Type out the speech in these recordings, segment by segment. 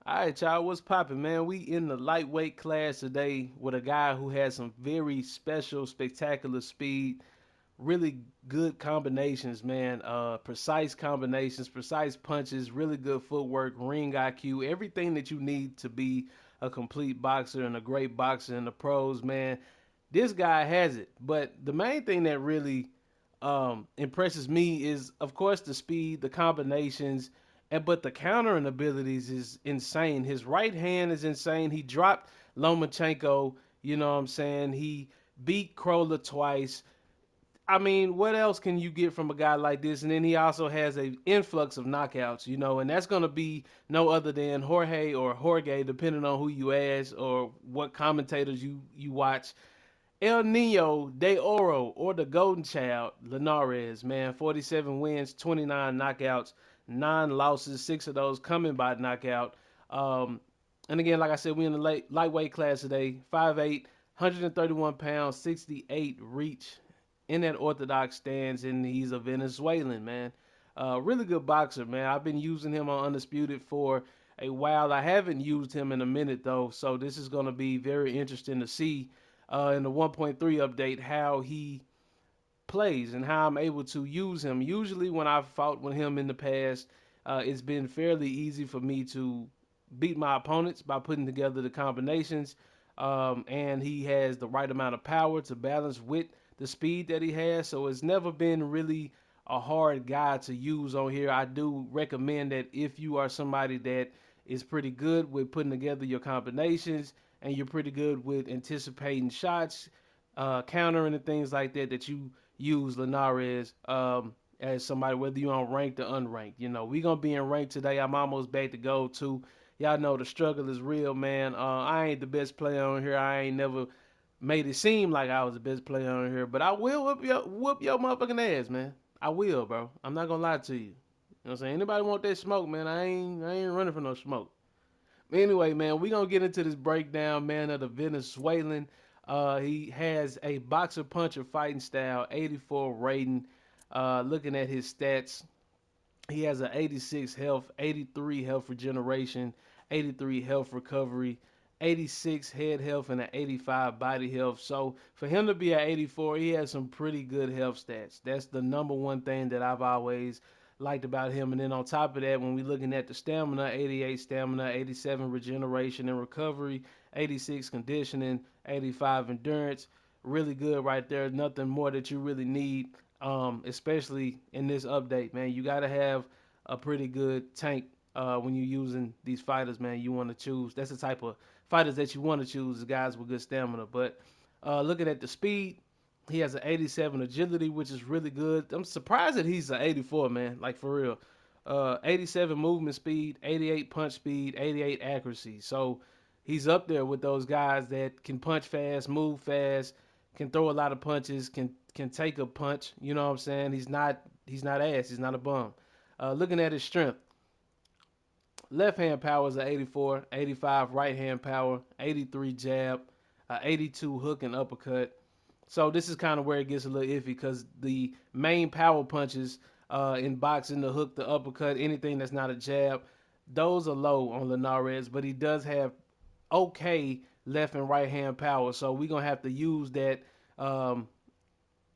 All right, y'all, what's poppin', man? We in the lightweight class today with a guy who has some very special, spectacular speed, really good combinations, man. Precise combinations, precise punches, really good footwork, ring IQ, everything that you need to be a complete boxer and a great boxer in the pros, man. This guy has it. But the main thing that really impresses me is, of course, the speed, the combinations, and but the countering abilities is insane. His right hand is insane. He dropped Lomachenko. You know what I'm saying? He beat Krola twice. I mean, what else can you get from a guy like this? And then he also has a influx of knockouts, and that's gonna be no other than Jorge or Jorge, depending on who you ask or what commentators you watch. El Nino de Oro, or the Golden Child, Linares, man, 47 wins, 29 knockouts, 9 losses, 6 of those coming by knockout. Um, and again, like I said, we in the lightweight class today, 5'8", 131 pounds, 68 reach in that orthodox stance, and he's a Venezuelan, man. Really good boxer, man. I've been using him on Undisputed for a while. I haven't used him in a minute, though, so this is going to be very interesting to see in the 1.3 update how he plays and how I'm able to use him. Usually, when I've fought with him in the past, it's been fairly easy for me to beat my opponents by putting together the combinations. And he has the right amount of power to balance with the speed that he has. So it's never been really a hard guy to use on here. I do recommend that if you are somebody that is pretty good with putting together your combinations and you're pretty good with anticipating shots, countering and things like that, that you use Linares as somebody, whether you're on ranked or unranked. We're going to be in ranked today. I'm almost back to gold too. Y'all know the struggle is real, man. I ain't the best player on here. I ain't never made it seem like I was the best player on here, but I will whoop your motherfucking ass, man. I will, bro. I'm not gonna lie to you. You know what I'm saying? Anybody want that smoke, man? I ain't running for no smoke. Anyway, man, we gonna get into this breakdown, man, of the Venezuelan. He has a boxer puncher fighting style, 84 rating. Looking at his stats, he has an 86 health, 83 health regeneration, 83 health recovery, 86 head health, and an 85 body health. So for him to be at 84, he has some pretty good health stats. That's the number one thing that I've always liked about him. And then on top of that, when we're looking at the stamina, 88 stamina, 87 regeneration and recovery, 86 conditioning, 85 endurance. Really good right there. Nothing more that you really need, especially in this update, man. You got to have a pretty good tank when you're using these fighters, man. You want to choose. That's the type of fighters that you want to choose, is guys with good stamina. But looking at the speed, he has an 87 agility, which is really good. I'm surprised that he's an 84, man. Like, for real. 87 movement speed, 88 punch speed, 88 accuracy. So he's up there with those guys that can punch fast, move fast, can throw a lot of punches, can take a punch. You know what I'm saying? He's not ass. He's not a bum. Looking at his strength, left hand power is an 84, 85 right hand power, 83 jab, 82 hook and uppercut. So this is kind of where it gets a little iffy because the main power punches in boxing, the hook, the uppercut, anything that's not a jab, those are low on Linares, but he does have okay left and right hand power. So we're gonna have to use um,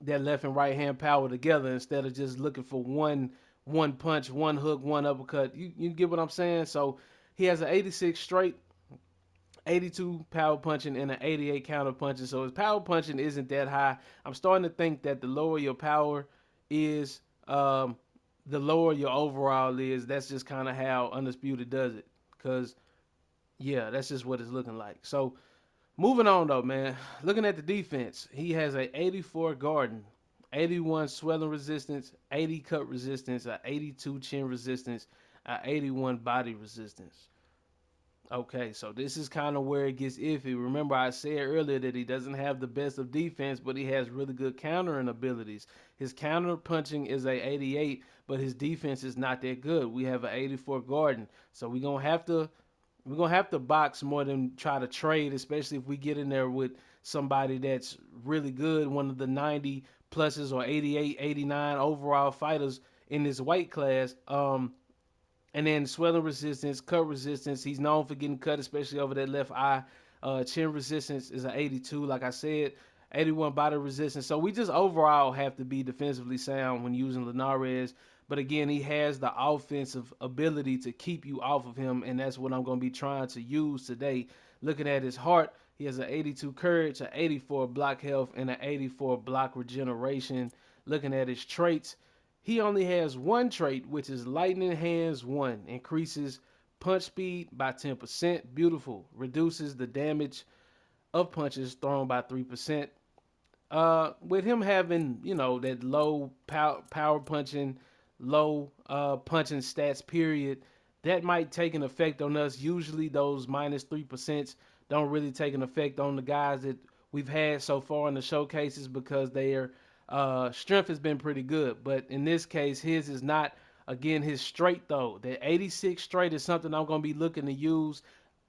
that left and right hand power together instead of just looking for one punch, one hook, one uppercut. You get what I'm saying? So he has an 86 straight, 82 power punching, and an 88 counter punching. So his power punching isn't that high. I'm starting to think that the lower your power is, the lower your overall is. That's just kind of how Undisputed does it. Cause yeah, that's just what it's looking like. So moving on though, man. Looking at the defense, he has a 84 Garden, 81 swelling resistance, 80 cut resistance, a 82 chin resistance, a 81 body resistance. Okay, so this is kind of where it gets iffy. Remember, I said earlier that he doesn't have the best of defense, but he has really good countering abilities. His counter punching is a 88, but his defense is not that good. We have an 84 Garden, so we're gonna have to box more than try to trade, especially if we get in there with somebody that's really good, one of the 90 pluses or 88, 89 overall fighters in this weight class. And then swelling resistance, cut resistance. He's known for getting cut, especially over that left eye. Chin resistance is an 82, like I said. 81 body resistance. So we just overall have to be defensively sound when using Linares. But again, he has the offensive ability to keep you off of him, and that's what I'm going to be trying to use today. Looking at his heart, he has an 82 courage, an 84 block health, and an 84 block regeneration. Looking at his traits, he only has one trait, which is Lightning Hands 1. Increases punch speed by 10%. Beautiful. Reduces the damage of punches thrown by 3%. With him having, that low power punching, low punching stats, period, that might take an effect on us. Usually those minus 3% don't really take an effect on the guys that we've had so far in the showcases because their strength has been pretty good. But in this case, his is not, again, his straight though. The 86 straight is something I'm going to be looking to use.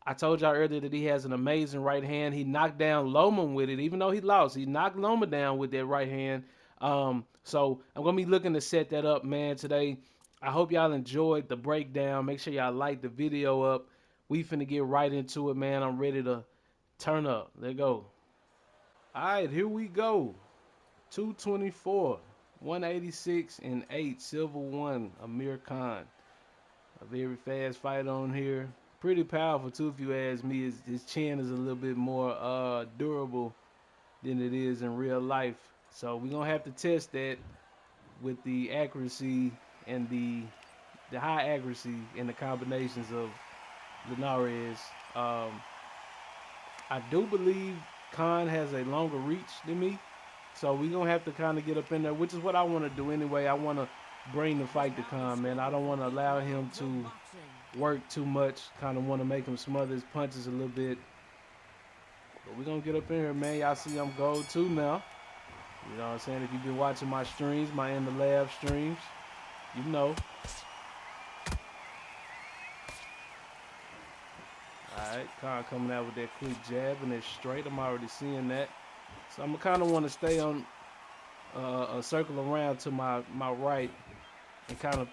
I told y'all earlier that he has an amazing right hand. He knocked down Loma with it, even though he lost. He knocked Loma down with that right hand. So I'm gonna be looking to set that up, man, today. I hope y'all enjoyed the breakdown. Make sure y'all like the video up. We finna get right into it, man. I'm ready to turn up. There go. All right, here we go. 224, 186, and 8. Silver 1, Amir Khan. A very fast fight on here. Pretty powerful too, if you ask me. His chin is a little bit more durable than it is in real life. So we're gonna have to test that with the accuracy and the high accuracy and the combinations of Linares. I do believe Khan has a longer reach than me. So we're gonna have to kind of get up in there, which is what I want to do anyway. I want to bring the fight to Khan, man. I don't want to allow him to work too much. Kind of want to make him smother his punches a little bit. But we're going to get up in here, man. Y'all see I'm gold too now. You know what I'm saying? If you've been watching my streams, my In the Lab streams, you know. Alright, Khan coming out with that quick jab and that straight. I'm already seeing that. So I'm going to kind of want to stay on a circle around to my right and kind of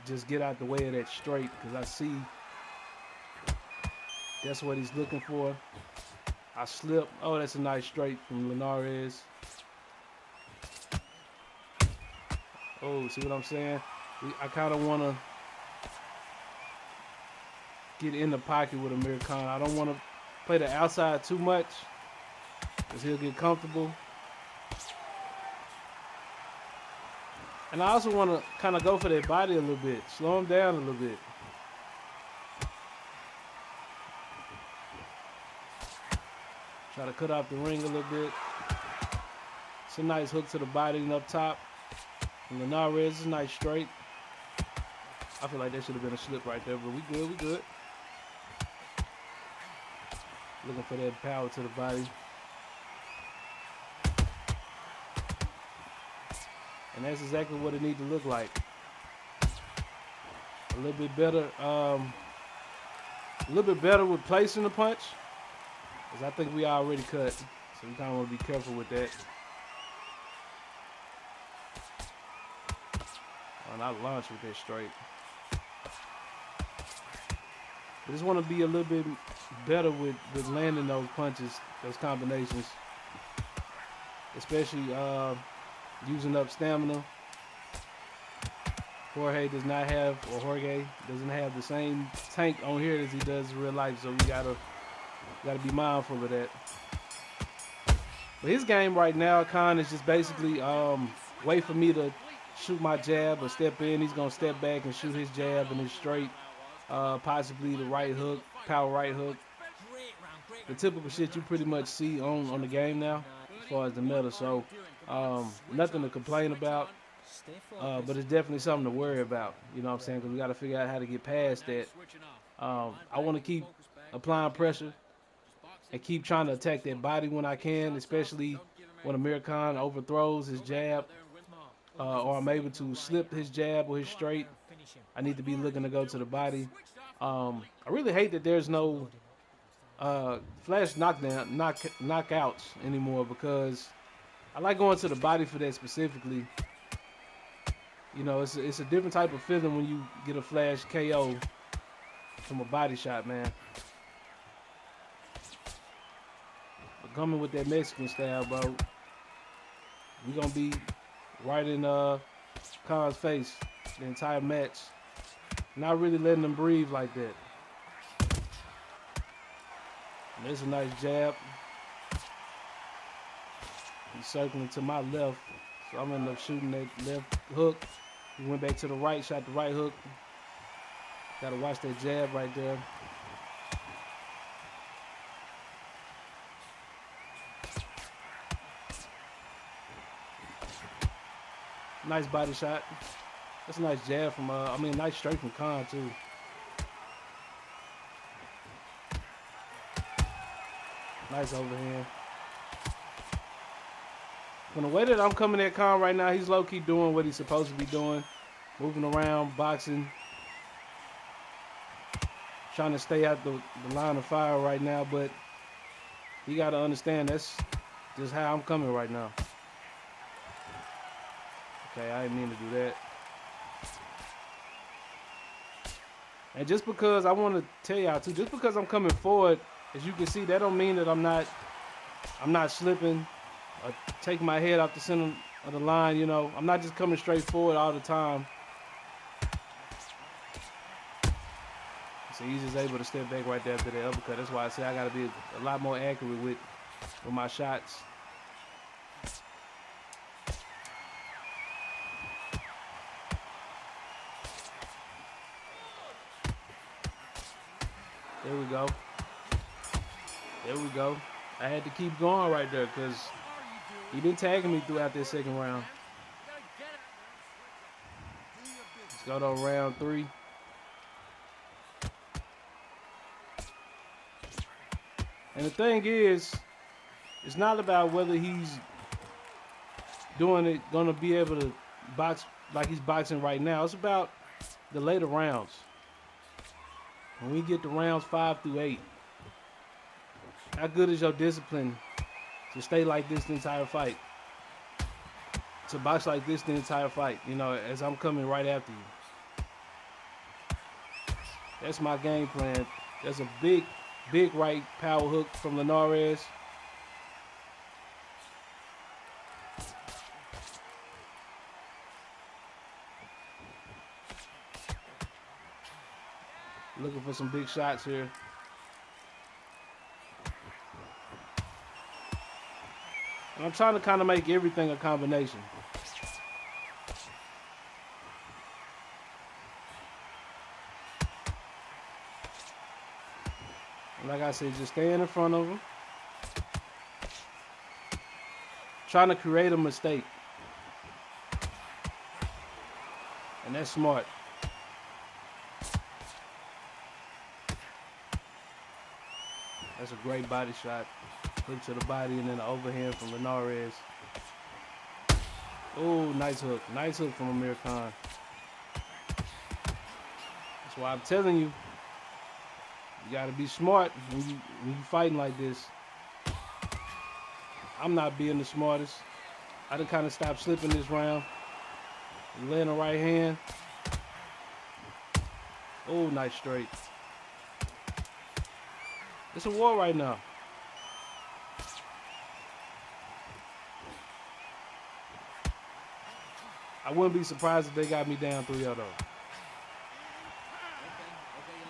just get out the way of that straight because I see that's what he's looking for. I slip. Oh, that's a nice straight from Linares. Oh, see what I'm saying? I kind of want to get in the pocket with Amir Khan. I don't want to play the outside too much because he'll get comfortable. And I also want to kind of go for that body a little bit. Slow him down a little bit. Try to cut off the ring a little bit. It's a nice hook to the body and up top. And Linares is nice straight. I feel like that should have been a slip right there, but we good, we good. Looking for that power to the body. And that's exactly what it needs to look like. A little bit better with placing the punch. Because I think we already cut. So we kind of want to be careful with that. And I launch with that straight. I just want to be a little bit better with landing those punches, those combinations. Especially using up stamina. Jorge doesn't have the same tank on here as he does in real life, so we gotta be mindful of that. But his game right now, Khan, is just basically wait for me to shoot my jab or step in. He's gonna step back and shoot his jab and his straight, possibly the right hook, power right hook. The typical shit you pretty much see on the game now, as far as the meta. So nothing to complain about. But it's definitely something to worry about, you know what I'm saying? Because we got to figure out how to get past that. I want to keep applying pressure and keep trying to attack that body when I can, especially when Amir Khan overthrows his jab or I'm able to slip his jab or his straight. I need to be looking to go to the body. I really hate that there's no flash knockouts anymore because I like going to the body for that specifically. You know, it's a different type of feeling when you get a flash KO from a body shot, man. But coming with that Mexican style, bro, we gonna be right in Khan's face the entire match. Not really letting him breathe like that. And there's a nice jab. He's circling to my left, so I'm gonna end up shooting that left hook. He went back to the right, shot the right hook. Gotta watch that jab right there. Nice body shot. That's a nice jab from, nice straight from Khan too. Nice overhand. From the way that I'm coming at Khan right now, he's low-key doing what he's supposed to be doing. Moving around, boxing. Trying to stay out the line of fire right now, but you got to understand that's just how I'm coming right now. Okay, I didn't mean to do that. And just because I want to tell y'all too, just because I'm coming forward, as you can see, that don't mean that I'm not slipping or taking my head off the center of the line. You know, I'm not just coming straight forward all the time. So he's just able to step back right there after the uppercut. That's why I say I got to be a lot more accurate with my shots. There we go. There we go. I had to keep going right there because he been tagging me throughout this second round. Let's go to round 3. And the thing is, it's not about whether he's doing it, gonna be able to box like he's boxing right now. It's about the later rounds. When we get to rounds 5 through 8, how good is your discipline to stay like this the entire fight? To box like this the entire fight, you know, as I'm coming right after you. That's my game plan. There's a big right power hook from Linares. Looking for some big shots here. And I'm trying to kind of make everything a combination. And like I said, just staying in front of him. Trying to create a mistake. And that's smart. That's a great body shot. Hook to the body and then the overhand from Linares. Oh, nice hook. Nice hook from Amir Khan. That's why I'm telling you, you got to be smart when you fighting like this. I'm not being the smartest. I done kind of stopped slipping this round. Laying the right hand. Oh, nice straight. It's a war right now. I wouldn't be surprised if they got me down 3-0 though.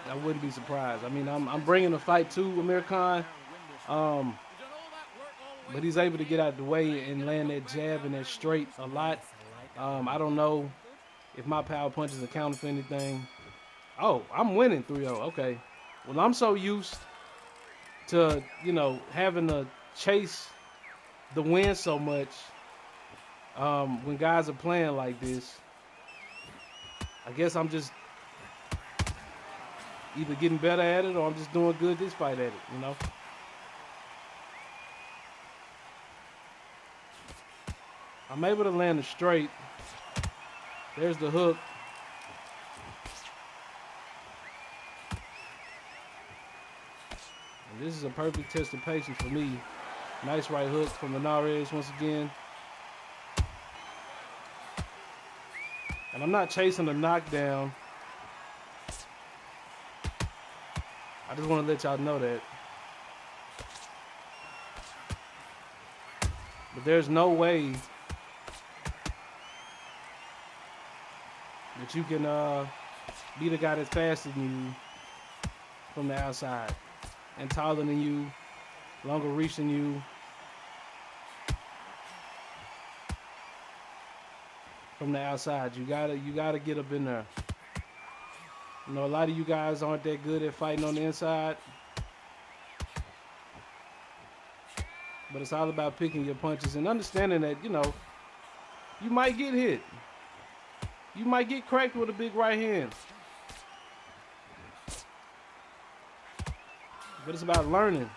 I wouldn't be surprised. I mean, I'm bringing the fight to Amir Khan, but he's able to get out of the way and land that jab and that straight a lot. I don't know if my power punches account for anything. Oh, I'm winning 3-0. Okay. Well, I'm so used to, you know, having to chase the win so much when guys are playing like this. I guess I'm just either getting better at it or I'm just doing good this fight at it, you know. I'm able to land a straight. There's the hook. And this is a perfect test of patience for me. Nice right hook from Linares once again. And I'm not chasing a knockdown. I just want to let y'all know that. But there's no way that you can be the guy that's faster than you from the outside and taller than you, longer reach than you from the outside. You gotta get up in there. You know, a lot of you guys aren't that good at fighting on the inside. But it's all about picking your punches and understanding that, you know, you might get hit. You might get cracked with a big right hand. But it's about learning.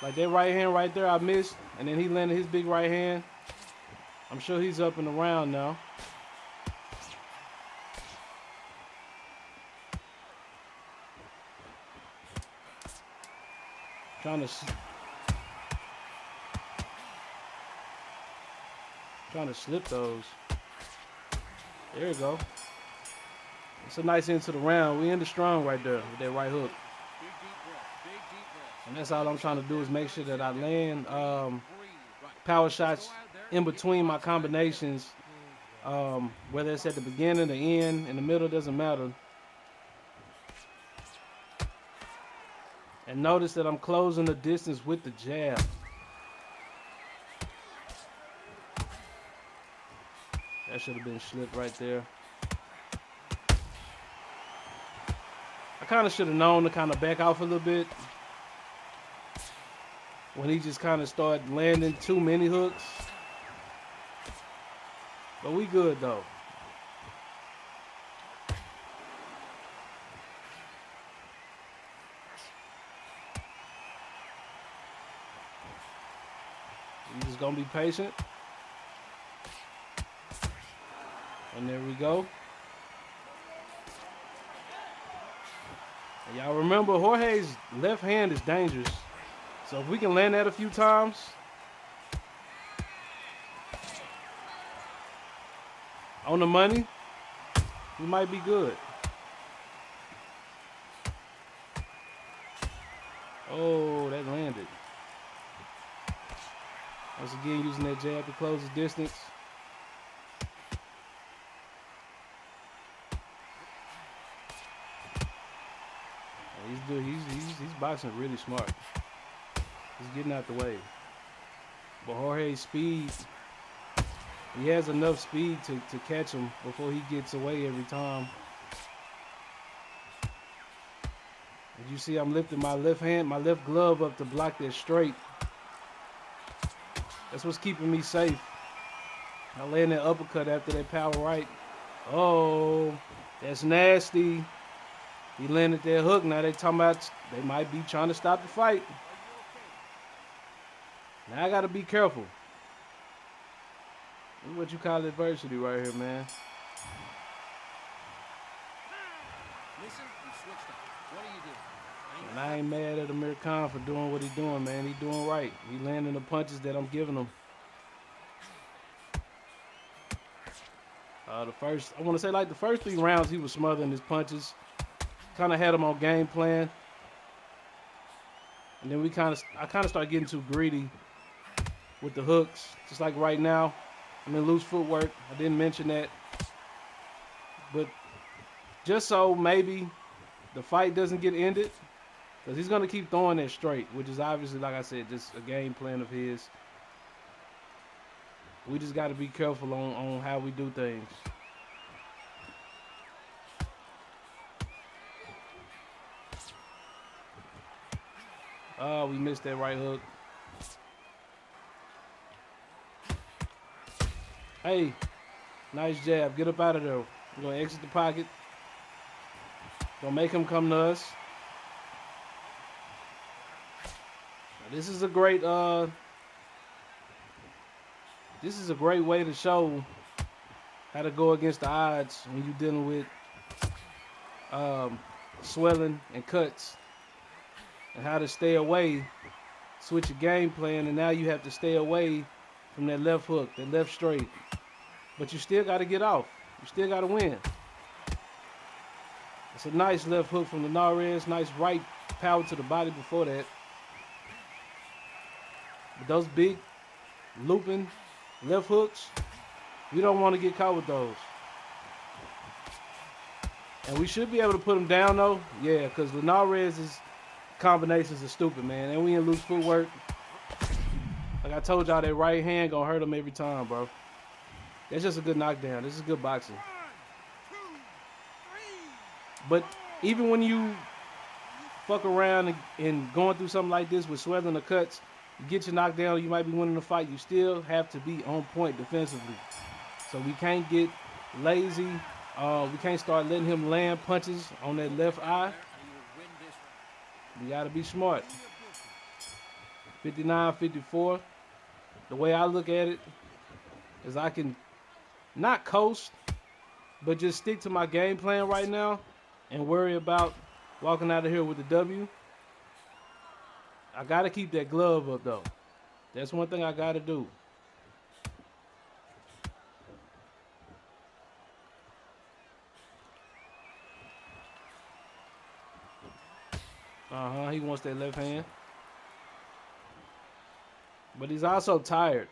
Like that right hand right there I missed, and then he landed his big right hand. I'm sure he's up and around now. Trying to slip those. There you go. It's a nice end to the round. We end the strong right there with that right hook. And that's all I'm trying to do is make sure that I land power shots in between my combinations. Whether it's at the beginning, the end, in the middle, doesn't matter. And notice that I'm closing the distance with the jab. That should have been slipped right there. I kind of should have known to kind of back off a little bit when he just kind of started landing too many hooks. But we good though. I'm just gonna be patient. And there we go. And y'all remember, Jorge's left hand is dangerous. So if we can land that a few times, on the money, we might be good. Oh, that landed. Once again, using that jab to close the distance. He's boxing really smart. He's getting out the way. But Jorge's speed, he has enough speed to catch him before he gets away every time. As you see, I'm lifting my left hand, my left glove up to block that straight. That's what's keeping me safe. I land that uppercut after that power right. Oh, that's nasty. He landed that hook. Now they talking about they might be trying to stop the fight. Now I got to be careful. This is what you call adversity right here, man. Listen, you switched up. What do you do? And I ain't mad at Amir Khan for doing what he's doing, man. He's doing right. He landing the punches that I'm giving him. I want to say like the first 3 rounds, he was smothering his punches. Kind of had him on game plan. And then I kind of started getting too greedy with the hooks. Just like right now, I'm in loose footwork. I didn't mention that. But just so maybe the fight doesn't get ended, because he's going to keep throwing that straight, which is obviously, like I said, just a game plan of his. We just got to be careful on how we do things. Oh, we missed that right hook. Hey, nice jab. Get up out of there. We're going to exit the pocket. Don't make him come to us. Now, this is a great way to show how to go against the odds when you're dealing with swelling and cuts, and how to stay away, switch your game plan, and now you have to stay away from that left hook, that left straight. But you still got to get off. You still got to win. It's a nice left hook from Linares. Nice right power to the body before that. But those big looping left hooks, we don't want to get caught with those. And we should be able to put them down, though. Yeah, because Linares' combinations are stupid, man. And we in loose footwork. Like I told y'all, that right hand going to hurt him every time, bro. That's just a good knockdown. This is good boxing. But even when you fuck around and going through something like this with swelling the cuts, you get your knockdown, you might be winning the fight. You still have to be on point defensively. So we can't get lazy. We can't start letting him land punches on that left eye. We got to be smart. 59-54. The way I look at it is I can not coast, but just stick to my game plan right now and worry about walking out of here with the W. I got to keep that glove up, though. That's one thing I got to do. He wants that left hand. But he's also tired.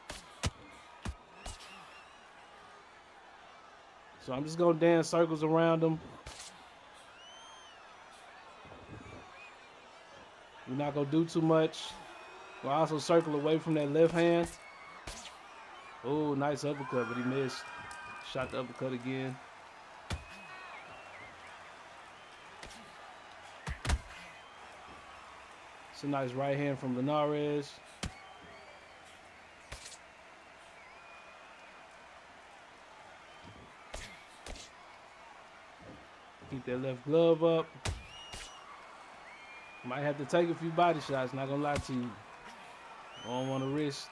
So I'm just going to dance circles around him. We're not going to do too much. We'll also circle away from that left hand. Oh, nice uppercut, but he missed. Shot the uppercut again. It's a nice right hand from Linares. Keep that left glove up. Might have to take a few body shots, not gonna lie to you. I don't want to risk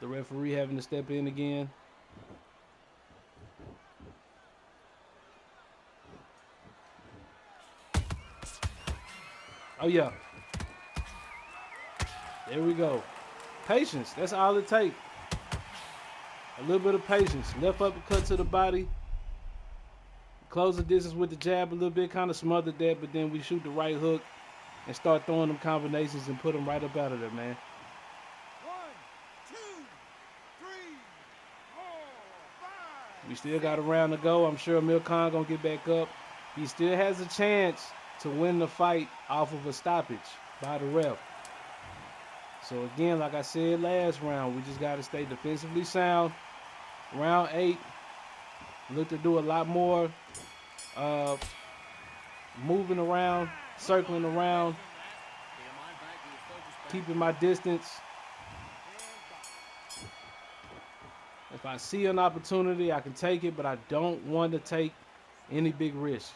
the referee having to step in again. Oh, yeah. There we go. Patience. That's all it takes. A little bit of patience. Left uppercut to the body. Close the distance with the jab a little bit. Kind of smothered that, but then we shoot the right hook and start throwing them combinations and put them right up out of there, man. 1, 2, 3, 4, 5. We still got a round to go. I'm sure Amir Khan going to get back up. He still has a chance to win the fight off of a stoppage by the ref. So again, like I said last round, we just got to stay defensively sound. Round 8, look to do a lot more moving around, circling around, keeping my distance. If I see an opportunity, I can take it, but I don't want to take any big risk.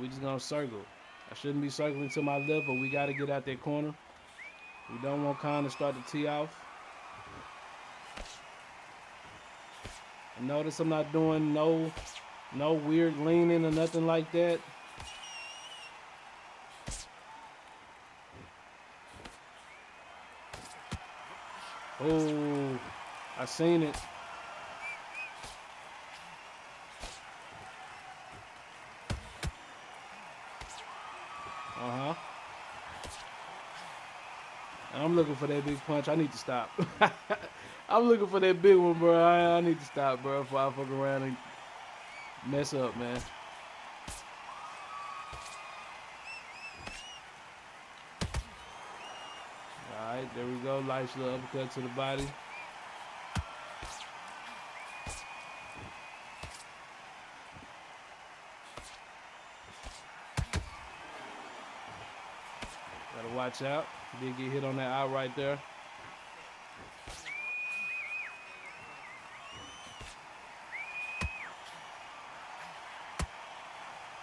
We just gonna circle. I shouldn't be circling to my left, but we got to get out that corner. We don't want Khan to start the tee off. And notice I'm not doing no weird leaning or nothing like that. Oh, I seen it. I'm looking for that big punch. I need to stop. I'm looking for that big one, bro. I need to stop, bro, before I fuck around and mess up, man. All right, there we go. Nice little uppercut to the body. Gotta watch out. Did get hit on that out right there.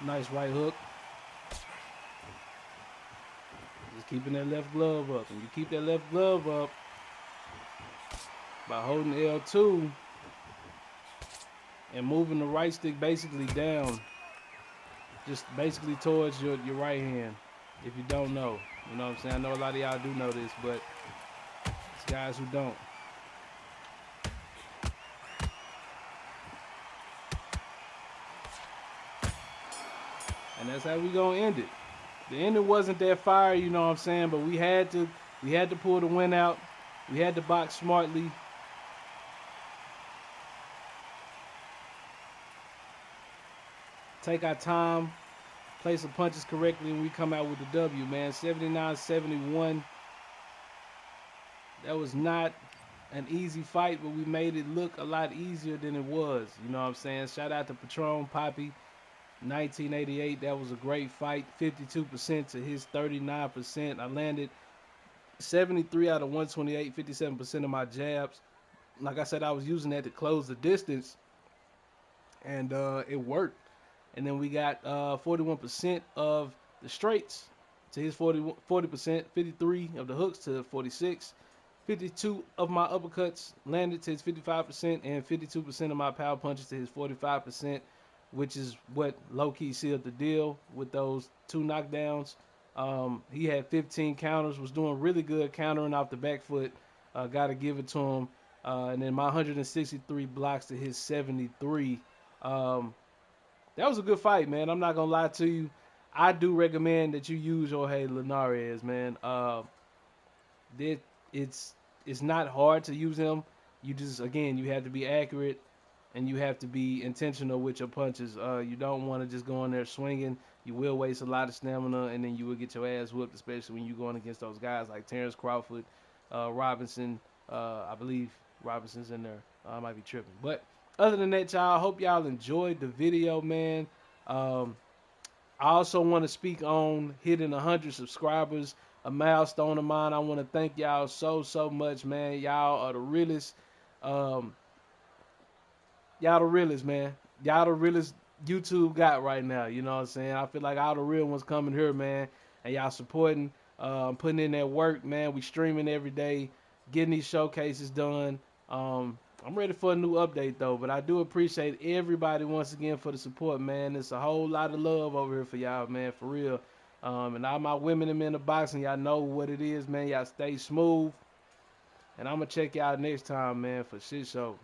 Nice right hook. Just keeping that left glove up. And you keep that left glove up by holding L2 and moving the right stick basically down. Just basically towards your right hand, if you don't know. You know what I'm saying? I know a lot of y'all do know this, but it's guys who don't. And that's how we gonna end it. The ending wasn't that fire, you know what I'm saying? But we had to pull the win out. We had to box smartly. Take our time, place the punches correctly, and we come out with the W, man. 79-71. That was not an easy fight, but we made it look a lot easier than it was. You know what I'm saying? Shout out to Patron Poppy, 1988. That was a great fight. 52% to his 39%. I landed 73 out of 128, 57% of my jabs. Like I said, I was using that to close the distance, and it worked. And then we got 41% of the straights to his 40%, 53 of the hooks to 46, 52 of my uppercuts landed to his 55%, and 52% of my power punches to his 45%, which is what low key sealed the deal with those two knockdowns. He had 15 counters, was doing really good countering off the back foot. Got to give it to him. And then my 163 blocks to his 73. That was a good fight, man. I'm not gonna lie to you. I do recommend that you use Jorge Linares, man. It, it's it's not hard to use him. You just again you have to be accurate and you have to be intentional with your punches. You don't want to just go in there swinging. You will waste a lot of stamina, and then you will get your ass whooped, especially when you're going against those guys like Terrence Crawford, Robinson. I believe Robinson's in there. I might be tripping, but other than that, y'all, I hope y'all enjoyed the video, man. Um, I also want to speak on hitting 100 subscribers, a milestone of mine. I want to thank y'all so much, man. Y'all are the realest. Um, y'all the realest, man. Y'all the realest YouTube got right now. You know what I'm saying? I feel like all the real ones coming here, man, and y'all supporting, putting in that work, man. We streaming every day, getting these showcases done. I'm ready for a new update though, but I do appreciate everybody once again for the support, man. It's a whole lot of love over here for y'all, man, for real. And all my women and men in boxing, y'all know what it is, man. Y'all stay smooth, and I'm gonna check y'all next time, man, for shit show.